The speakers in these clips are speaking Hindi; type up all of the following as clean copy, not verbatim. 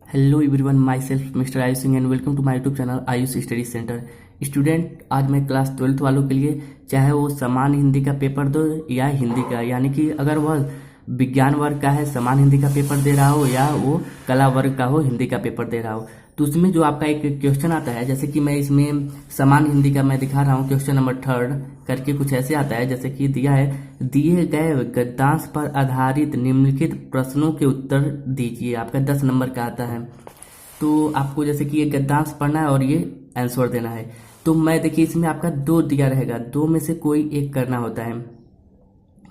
Hello everyone, myself mister Ayush Singh and welcome to my YouTube channel Ayush study centre. Student, आज मैं क्लास 12th वालों के लिए चाहे वो समान हिंदी का पेपर दो या हिंदी का, यानी कि अगर वह विज्ञान वर्ग का है समान हिंदी का पेपर दे रहा हो या वो कला वर्ग का हो हिंदी का पेपर दे रहा हो, तो उसमें जो आपका एक क्वेश्चन आता है, जैसे कि मैं इसमें समान हिंदी का मैं दिखा रहा हूँ क्वेश्चन नंबर 3 करके कुछ ऐसे आता है। जैसे कि दिया है, दिए गए गद्यांश पर आधारित निम्नलिखित प्रश्नों के उत्तर दीजिए। आपका 10 नंबर का आता है, तो आपको जैसे कि ये गद्यांश पढ़ना है और ये आंसर देना है। तो मैं देखिए इसमें आपका 2 दिया रहेगा, 2 में से कोई एक करना होता है,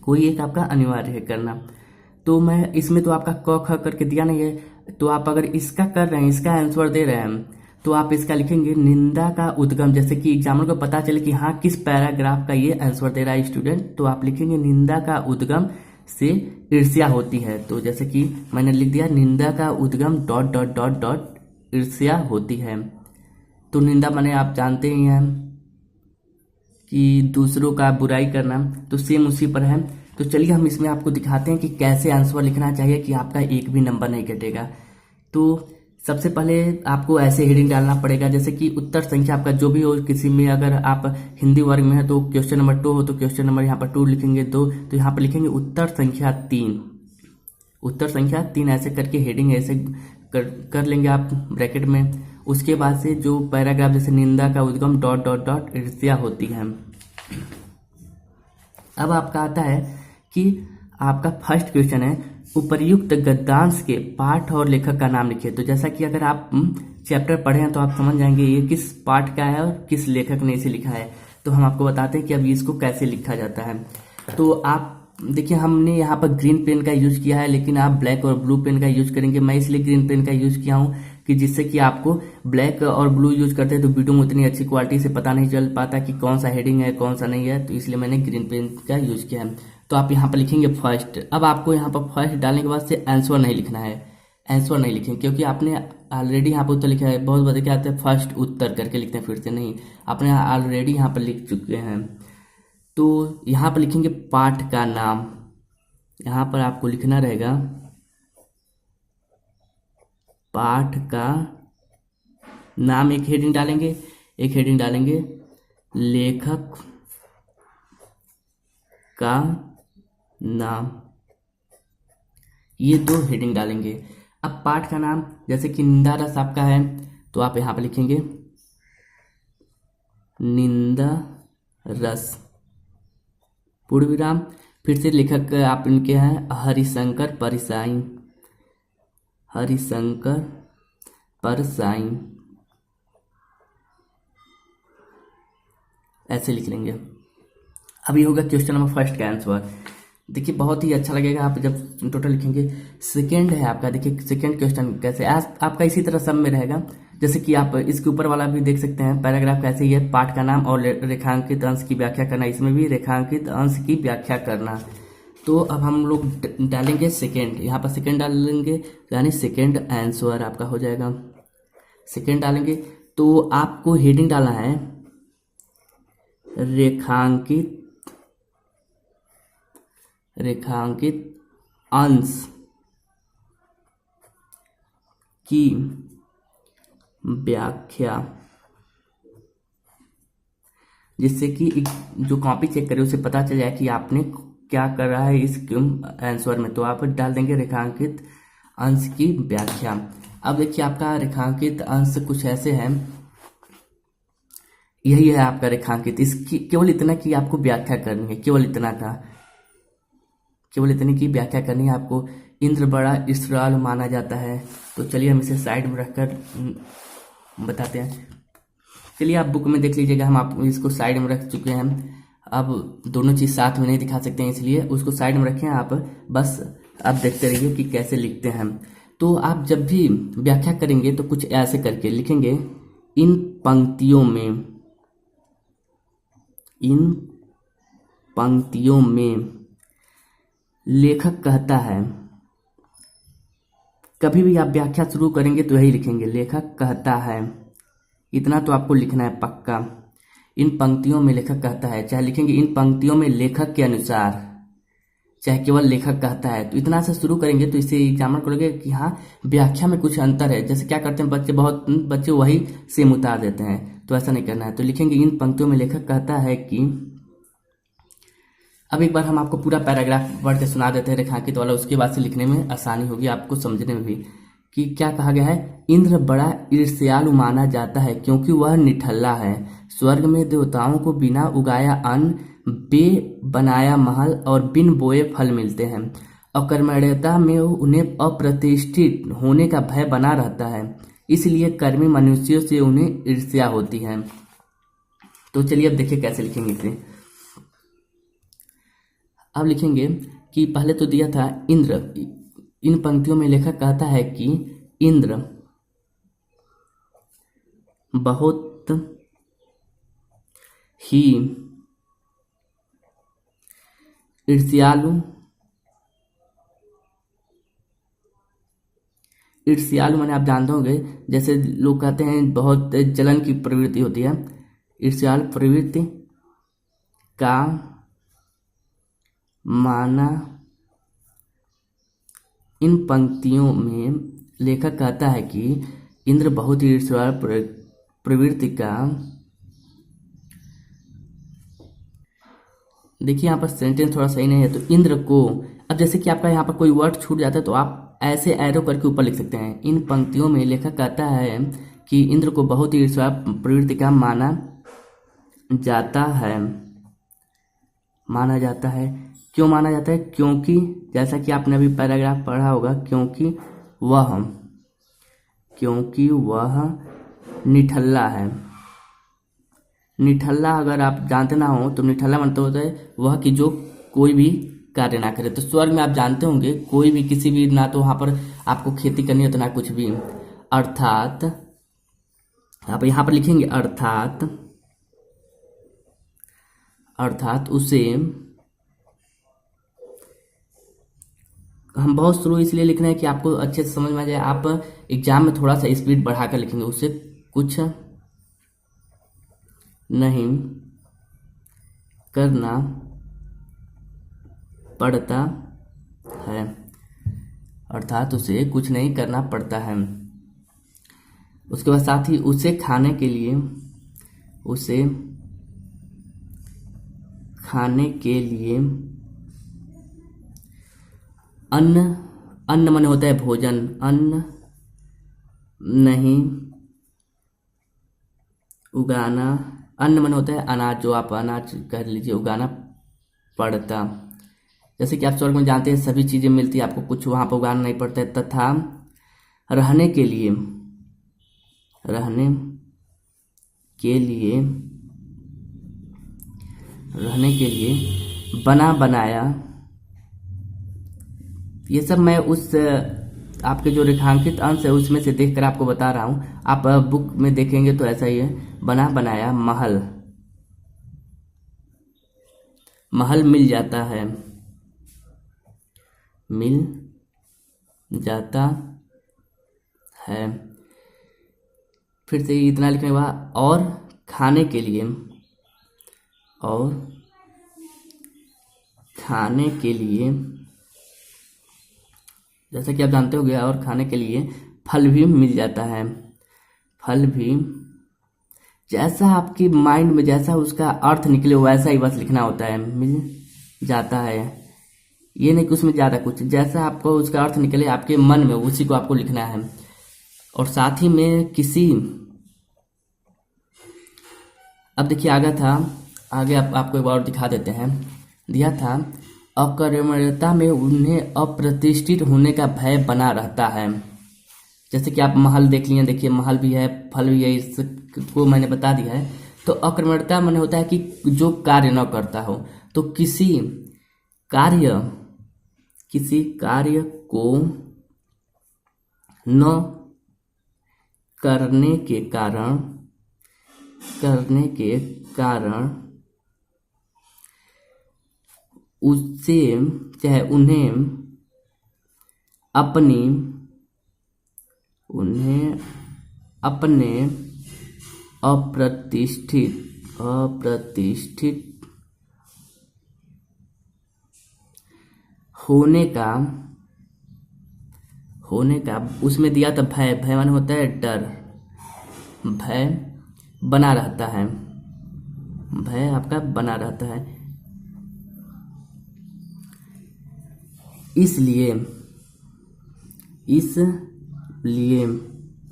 कोई एक आपका अनिवार्य है करना। तो मैं इसमें तो आपका क ख करके दिया नहीं है, तो आप अगर इसका कर रहे हैं, इसका आंसर दे रहे हैं, तो आप इसका लिखेंगे निंदा का उद्गम। जैसे कि एग्जामिनर को पता चले कि हाँ किस पैराग्राफ का ये आंसर दे रहा है स्टूडेंट, तो आप लिखेंगे निंदा का उद्गम से ईर्ष्या होती है। तो जैसे कि मैंने लिख दिया निंदा का उद्गम डॉट डॉट डॉट डॉट ईर्ष्या होती है। तो निंदा माने आप जानते ही हैं कि दूसरों का बुराई करना, तो सेम उसी पर है। तो चलिए हम इसमें आपको दिखाते हैं कि कैसे आंसर लिखना चाहिए कि आपका एक भी नंबर नहीं कटेगा। तो सबसे पहले आपको ऐसे हेडिंग डालना पड़ेगा, जैसे कि उत्तर संख्या आपका जो भी हो, किसी में अगर आप हिंदी वर्ग में है तो क्वेश्चन नंबर 2 हो तो क्वेश्चन नंबर यहाँ पर 2 लिखेंगे 2, तो यहाँ पर लिखेंगे उत्तर संख्या 3, उत्तर संख्या 3 ऐसे करके हेडिंग ऐसे कर लेंगे आप ब्रैकेट में। उसके बाद से जो पैराग्राफ जैसे निंदा का उद्गम डॉट डॉट डॉट ईर्ष्या होती है। अब आपका आता है कि आपका फर्स्ट क्वेश्चन है, उपर्युक्त गद्यांश के पाठ और लेखक का नाम लिखिए। तो जैसा कि अगर आप चैप्टर पढ़े हैं तो आप समझ जाएंगे ये किस पाठ का है और किस लेखक ने इसे लिखा है। तो हम आपको बताते हैं कि अब इसको कैसे लिखा जाता है। तो आप देखिए हमने यहाँ पर ग्रीन पेन का यूज किया है, लेकिन आप ब्लैक और ब्लू पेन का यूज करेंगे। मैं इसलिए ग्रीन पेन का यूज किया हूँ कि जिससे कि आपको ब्लैक और ब्लू यूज करते हैं तो वीडियो में उतनी अच्छी क्वालिटी से पता नहीं चल पाता कि कौन सा हेडिंग है कौन सा नहीं है, तो इसलिए मैंने ग्रीन पेन का यूज किया है। तो आप यहाँ पर लिखेंगे फर्स्ट। अब आपको यहाँ पर फर्स्ट डालने के बाद से आंसर नहीं लिखना है, आंसर नहीं लिखेंगे क्योंकि आपने ऑलरेडी यहाँ पर उत्तर लिखा है। बहुत बड़े क्या आते हैं फर्स्ट उत्तर करके लिखते हैं, फिर से नहीं, आपने ऑलरेडी यहाँ पर लिख चुके हैं। तो यहाँ पर लिखेंगे पाठ का नाम, यहाँ पर आपको लिखना रहेगा पाठ का नाम। एक हेडिंग डालेंगे, एक हेडिंग डालेंगे लेखक का नाम, ये 2 हेडिंग डालेंगे। अब पाठ का नाम जैसे कि निंदा रस आपका है तो आप यहाँ पर लिखेंगे निंदा रस पूर्ण विराम। फिर से लेखक आप इनके हैं हरिशंकर परसाई, हरिशंकर परसाई ऐसे लिख लेंगे। अब ये होगा क्वेश्चन नंबर फर्स्ट का आंसर। देखिए बहुत ही अच्छा लगेगा आप जब टोटल लिखेंगे। सेकंड है आपका, देखिए सेकंड क्वेश्चन कैसे आपका इसी तरह सब में रहेगा। जैसे कि आप इसके ऊपर वाला भी देख सकते हैं, पैराग्राफ कैसे ही है, पाठ का नाम और रेखांकित अंश की व्याख्या करना, इसमें भी रेखांकित अंश की व्याख्या करना। तो अब हम लोग डालेंगे सेकेंड, यहाँ पर सेकेंड डालेंगे यानी सेकेंड आंसर आपका हो जाएगा। सेकेंड डालेंगे तो आपको हेडिंग डालना है रेखांकित अंश की व्याख्या, जिससे कि जो कॉपी चेक करे उसे पता चल जाए कि आपने क्या कर रहा है इस आंसर में। तो आप डाल देंगे रेखांकित अंश की व्याख्या। अब देखिए आपका रेखांकित अंश कुछ ऐसे है, यही है आपका रेखांकित। इसकी केवल इतना की आपको व्याख्या करनी है, केवल इतने की व्याख्या करनी है आपको। इंद्र बड़ा इसराल माना जाता है। तो चलिए हम इसे साइड में रखकर बताते हैं। चलिए आप बुक में देख लीजिएगा, हम आप इसको साइड में रख चुके हैं। अब दोनों चीज साथ में नहीं दिखा सकते हैं, इसलिए उसको साइड में रखें आप, बस आप देखते रहिए कि कैसे लिखते हैं। तो आप जब भी व्याख्या करेंगे तो कुछ ऐसे करके लिखेंगे, इन पंक्तियों में लेखक कहता है। कभी भी आप व्याख्या शुरू करेंगे तो यही लिखेंगे लेखक कहता है, इतना तो आपको लिखना है पक्का। इन पंक्तियों में लेखक कहता है, चाहे लिखेंगे इन पंक्तियों में लेखक के अनुसार, चाहे केवल लेखक कहता है। तो इतना से शुरू करेंगे तो इससे एग्जामिनर को लगेगा कि हाँ व्याख्या में कुछ अंतर है। जैसे क्या करते हैं बच्चे, बहुत बच्चे वही सेम उतार देते हैं, तो ऐसा नहीं करना है। तो लिखेंगे इन पंक्तियों में लेखक कहता है कि, अब एक बार हम आपको पूरा पैराग्राफ पढ़ के सुना देते हैं रेखांकित वाला, उसके बाद से लिखने में आसानी होगी आपको समझने में भी कि क्या कहा गया है। इंद्र बड़ा ईर्ष्यालु माना जाता है क्योंकि वह निठल्ला है। स्वर्ग में देवताओं को बिना उगाया अन्न, बे बनाया महल और बिन बोए फल मिलते हैं। अकर्मण्यता में उन्हें अप्रतिष्ठित होने का भय बना रहता है, इसलिए कर्मी मनुष्यों से उन्हें ईर्ष्या होती है। तो चलिए अब देखिए कैसे लिखेंगे इसे। अब लिखेंगे कि पहले तो दिया था इंद्र, इन पंक्तियों में लेखक कहता है कि इंद्र बहुत ही ईर्ष्यालु माने आप जानते होंगे, जैसे लोग कहते हैं बहुत जलन की प्रवृत्ति होती है, ईर्ष्यालु प्रवृत्ति का माना इन पंक्तियों में लेखक कहता है कि इंद्र बहुत ही ईर्ष्यालु प्रवृत्ति का, देखिए यहाँ पर सेंटेंस थोड़ा सही नहीं है। तो इंद्र को, अब जैसे कि आपका यहाँ पर कोई वर्ड छूट जाता है तो आप ऐसे एरो करके ऊपर लिख सकते हैं। इन पंक्तियों में लेखक कहता है कि इंद्र को बहुत ही ईर्ष्यालु प्रवृत्ति का माना जाता है। क्यों माना जाता है? क्योंकि जैसा कि आपने अभी पैराग्राफ पढ़ा होगा, क्योंकि वह निठल्ला है। निठल्ला अगर आप जानते ना हो तो निठल्ला मतलब होता है वह कि जो कोई भी कार्य ना करे। तो स्वर्ग में आप जानते होंगे कोई भी किसी भी, ना तो वहां पर आपको खेती करनी हो तो ना कुछ भी, अर्थात आप यहाँ पर लिखेंगे अर्थात उसे, हम बहुत शुरू इसलिए लिखना है कि आपको अच्छे से समझ में आ जाए। आप एग्जाम में थोड़ा सा स्पीड बढ़ाकर लिखेंगे, उससे कुछ नहीं करना पड़ता है, अर्थात उसे कुछ नहीं करना पड़ता है। उसके बाद साथ ही उसे खाने के लिए अन्न मन होता है भोजन, अन्न नहीं उगाना, अन्न मन होता है अनाज, जो आप अनाज कह लीजिए, उगाना पड़ता। जैसे कि आप स्वर्ग में जानते हैं सभी चीजें मिलती है, आपको कुछ वहां पर उगाना नहीं पड़ता है। तथा रहने के बना बनाया, ये सब मैं उस आपके जो रेखांकित अंश है उसमें से देखकर आपको बता रहा हूं। आप बुक में देखेंगे तो ऐसा ही है, बना बनाया महल मिल जाता है। फिर से इतना लिखने के बाद और खाने के लिए जैसा कि आप जानते होंगे, और खाने के लिए फल भी मिल जाता है। फल भी, जैसा आपकी माइंड में जैसा उसका अर्थ निकले वैसा ही बस लिखना होता है, मिल जाता है। ये नहीं कि उसमें ज्यादा कुछ, जैसा आपको उसका अर्थ निकले आपके मन में उसी को आपको लिखना है। और साथ ही में अब देखिए आगे आपको एक बार दिखा देते हैं। दिया था अकर्मण्यता में उन्हें अप्रतिष्ठित होने का भय बना रहता है। जैसे कि आप महल देख लिए, देखिए महल भी है, फल भी है, इसको मैंने बता दिया है। तो अकर्मण्यता माने होता है कि जो कार्य न करता हो। तो किसी कार्य को न करने के कारण उससे, चाहे उन्हें अपने होने का उसमें दिया था भय, भय माने होता है डर, भय बना रहता है, भय आपका बना रहता है। इसलिए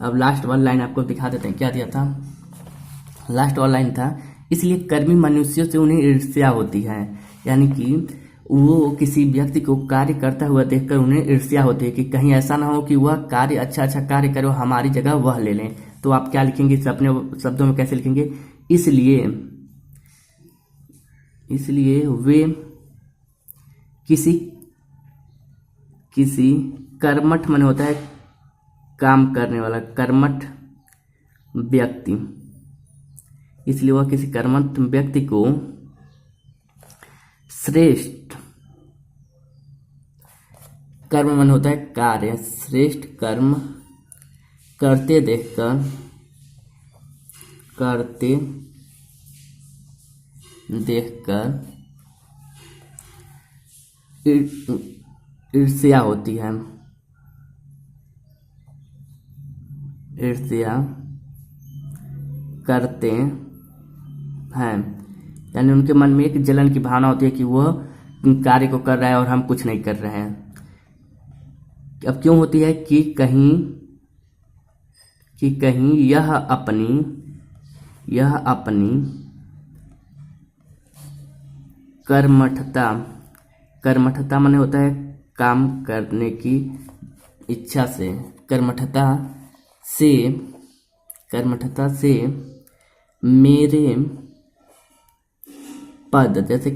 अब लास्ट वाला लाइन आपको दिखा देते हैं, क्या दिया था, लास्ट वाला लाइन था, इसलिए कर्मी मनुष्यों से उन्हें ईर्ष्या होती है। यानी कि वो किसी व्यक्ति को कार्य करता हुआ देखकर उन्हें ईर्ष्या होती है कि कहीं ऐसा ना हो कि वह कार्य अच्छा कार्य करे, हमारी जगह वह ले लें। तो आप क्या लिखेंगे, इस अपने शब्दों में कैसे लिखेंगे, इसलिए वे किसी कर्मठ मन होता है काम करने वाला, कर्मठ व्यक्ति, इसलिए वह किसी कर्मठ व्यक्ति को श्रेष्ठ कर्म मन होता है कार्य, श्रेष्ठ कर्म करते देखकर ईर्ष्या होती है, ईर्ष्या करते हैं। यानी उनके मन में एक जलन की भावना होती है कि वह कार्य को कर रहा है और हम कुछ नहीं कर रहे हैं। अब क्यों होती है कि कहीं यह अपनी कर्मठता माने होता है काम करने की इच्छा से, कर्मठता से मेरे पद, जैसा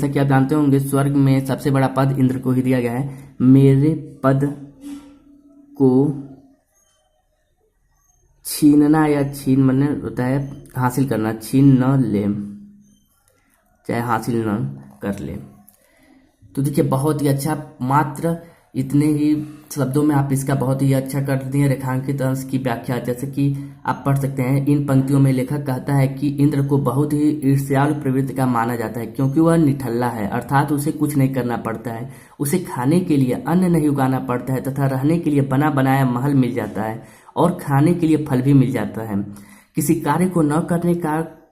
कि आप जानते होंगे स्वर्ग में सबसे बड़ा पद इंद्र को ही दिया गया है, मेरे पद को छीनना, या छीन माने होता है हासिल करना, छीन न ले, चाहे हासिल न कर ले। तो देखिए बहुत ही अच्छा, मात्र इतने ही शब्दों में आप इसका बहुत ही अच्छा कर दिए रेखांकित अंश की व्याख्या। जैसे कि आप पढ़ सकते हैं, इन पंक्तियों में लेखक कहता है कि इंद्र को बहुत ही ईर्ष्यालु प्रवृत्ति का माना जाता है, क्योंकि वह निठल्ला है, अर्थात उसे कुछ नहीं करना पड़ता है, उसे खाने के लिए अन्न नहीं उगाना पड़ता है तथा रहने के लिए बना बनाया महल मिल जाता है और खाने के लिए फल भी मिल जाता है। किसी कार्य को न करने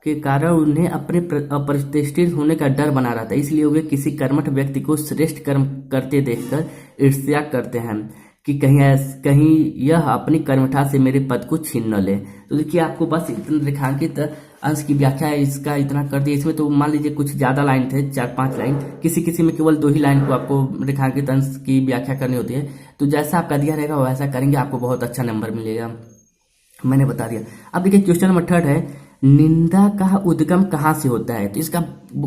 के कारण उन्हें अपने अप्रतिष्ठित होने का डर बना रहता है, इसलिए वे किसी कर्मठ व्यक्ति को श्रेष्ठ कर्म करते देखकर ईर्ष्या करते हैं कि कहीं यह अपनी कर्मठा से मेरे पद को छीन न ले। तो देखिए आपको बस इतना रेखांकित अंश की व्याख्या है, इसका इतना कर दिया। इसमें तो मान लीजिए कुछ ज्यादा लाइन थे, 4-5 लाइन, किसी में केवल 2 ही लाइन को आपको रेखांकित अंश की व्याख्या करनी होती है। तो जैसा आपका दिया रहेगा वैसा करेंगे, आपको बहुत अच्छा नंबर मिलेगा, मैंने बता दिया। अब देखिए क्वेश्चन नंबर 3 है, निंदा का उद्गम कहाँ से होता है। तो इसका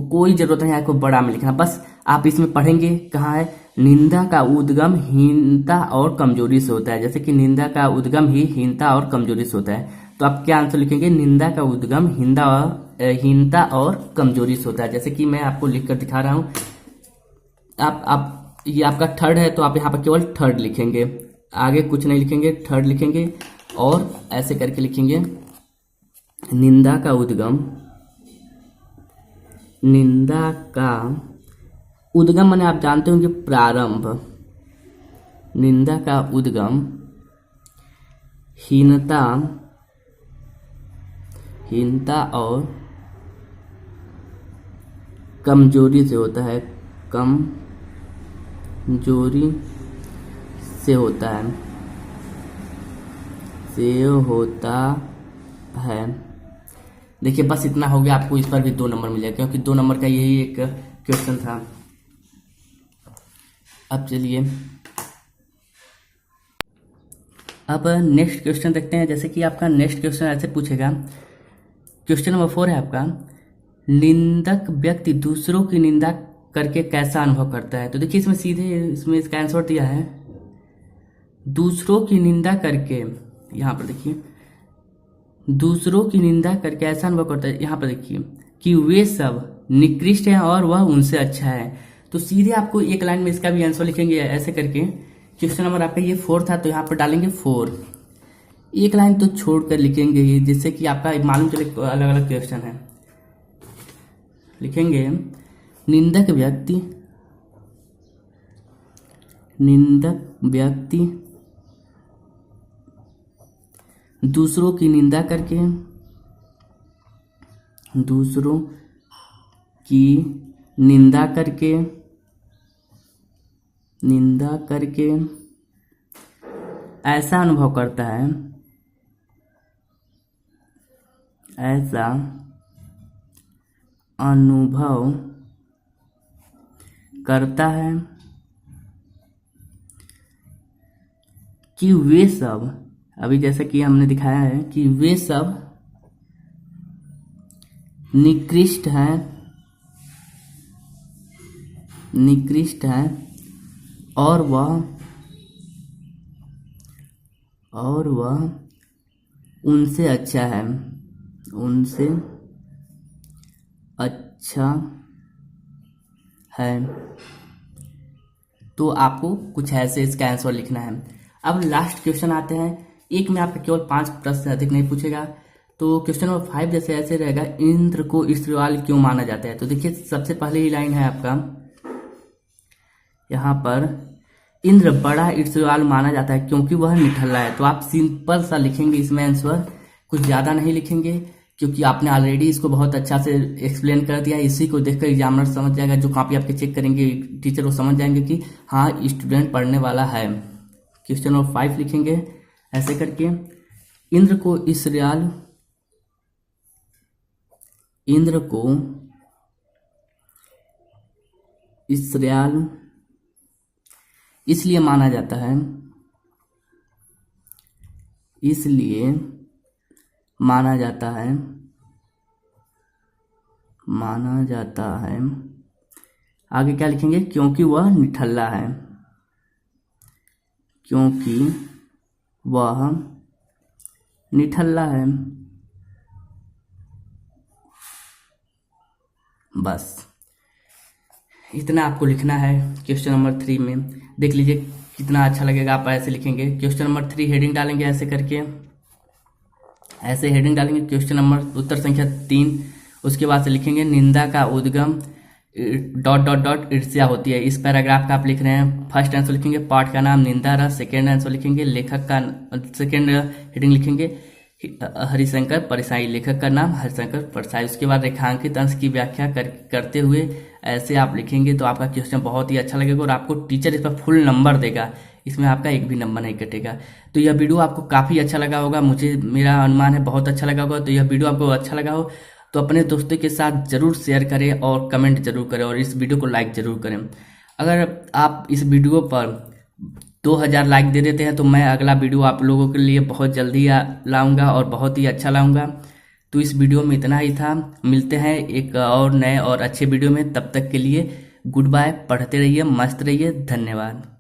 कोई जरूरत नहीं आपको बड़ा में लिखना, बस आप इसमें पढ़ेंगे कहाँ है, निंदा का उद्गम हीनता और कमजोरी से होता है। जैसे कि निंदा का उद्गम ही हीनता और कमजोरी से होता है, तो आप क्या आंसर लिखेंगे, निंदा का उद्गम हीनता और कमजोरी से होता है। जैसे कि मैं आपको लिख कर दिखा रहा हूँ, आप ये आपका 3rd है, तो आप यहाँ पर केवल 3rd लिखेंगे, आगे कुछ नहीं लिखेंगे, 3rd लिखेंगे और ऐसे करके लिखेंगे, निंदा का उद्गम माने आप जानते होंगे प्रारंभ, निंदा का उद्गम हीनता और कमजोरी से होता है, कमजोरी से होता है। देखिए बस इतना हो गया, आपको इस पर भी 2 नंबर मिल जाएगा, क्योंकि 2 नंबर का यही एक क्वेश्चन था। अब चलिए अब नेक्स्ट क्वेश्चन देखते हैं। जैसे कि आपका नेक्स्ट क्वेश्चन ऐसे पूछेगा, क्वेश्चन नंबर 4 है आपका, निंदक व्यक्ति दूसरों की निंदा करके कैसा अनुभव करता है। तो देखिए इसमें सीधे इसका आंसर दिया है, दूसरों की निंदा करके, यहाँ पर देखिए दूसरों की निंदा करके ऐसा अनुभव करता है, यहाँ पर देखिए कि वे सब निकृष्ट हैं और वह उनसे अच्छा है। तो सीधे आपको एक लाइन में इसका भी आंसर लिखेंगे ऐसे करके। क्वेश्चन नंबर आपका ये 4 था, तो यहाँ पर डालेंगे 4, एक लाइन तो छोड़कर लिखेंगे, जिससे कि आपका मालूम चले अलग अलग क्वेश्चन है। लिखेंगे निंदक व्यक्ति निंदक व्यक्ति दूसरों की निंदा करके ऐसा अनुभव करता है कि वे सब, अभी जैसा कि हमने दिखाया है कि वे सब निकृष्ट हैं और वह उनसे अच्छा है। तो आपको कुछ ऐसे इसका आंसर लिखना है। अब लास्ट क्वेश्चन आते हैं। एक में आपका केवल 5 प्रश्न से अधिक नहीं पूछेगा। तो क्वेश्चन नंबर 5 जैसे ऐसे रहेगा, इंद्र को ईश्वरवाल क्यों माना जाता है। तो देखिए सबसे पहले ही लाइन है आपका यहाँ पर, इंद्र बड़ा ईश्वरवाल माना जाता है क्योंकि वह निठल्ला है। तो आप सिंपल सा लिखेंगे इसमें आंसर, कुछ ज़्यादा नहीं लिखेंगे क्योंकि आपने ऑलरेडी इसको बहुत अच्छा से एक्सप्लेन कर दिया है। इसी को देखकर एग्जामिनर समझ जाएगा, जो कॉपी आपके चेक करेंगे टीचर वो समझ जाएंगे कि हाँ स्टूडेंट पढ़ने वाला है। क्वेश्चन नंबर 5 लिखेंगे ऐसे करके, इंद्र को ईश्वरयाल इसलिए माना जाता है। आगे क्या लिखेंगे, क्योंकि वह निठल्ला है। बस इतना आपको लिखना है क्वेश्चन नंबर 3 में। देख लीजिए कितना अच्छा लगेगा, आप ऐसे लिखेंगे। क्वेश्चन नंबर 3 हेडिंग डालेंगे ऐसे करके, ऐसे हेडिंग डालेंगे क्वेश्चन नंबर उत्तर संख्या 3। उसके बाद से लिखेंगे निंदा का उद्गम ... ईर्ष्या होती है। इस पैराग्राफ का आप लिख रहे हैं। फर्स्ट आंसर लिखेंगे पाठ का नाम निंदा रस, सेकेंड आंसर लिखेंगे लेखक का, सेकेंड हेडिंग लिखेंगे हरिशंकर परसाई, लेखक का नाम हरिशंकर परसाई। उसके बाद रेखांकित अंश की व्याख्या करते हुए ऐसे आप लिखेंगे तो आपका क्वेश्चन बहुत ही अच्छा लगेगा और आपको टीचर इस पर फुल नंबर देगा, इसमें आपका एक भी नंबर नहीं कटेगा। तो यह वीडियो आपको काफ़ी अच्छा लगा होगा, मेरा अनुमान है बहुत अच्छा लगा होगा। तो यह वीडियो आपको अच्छा लगा हो तो अपने दोस्तों के साथ ज़रूर शेयर करें और कमेंट जरूर करें और इस वीडियो को लाइक ज़रूर करें। अगर आप इस वीडियो पर 2000 लाइक दे देते हैं तो मैं अगला वीडियो आप लोगों के लिए बहुत जल्दी लाऊंगा और बहुत ही अच्छा लाऊंगा। तो इस वीडियो में इतना ही था। मिलते हैं एक और नए और अच्छे वीडियो में, तब तक के लिए गुड बाय। पढ़ते रहिए, मस्त रहिए। धन्यवाद।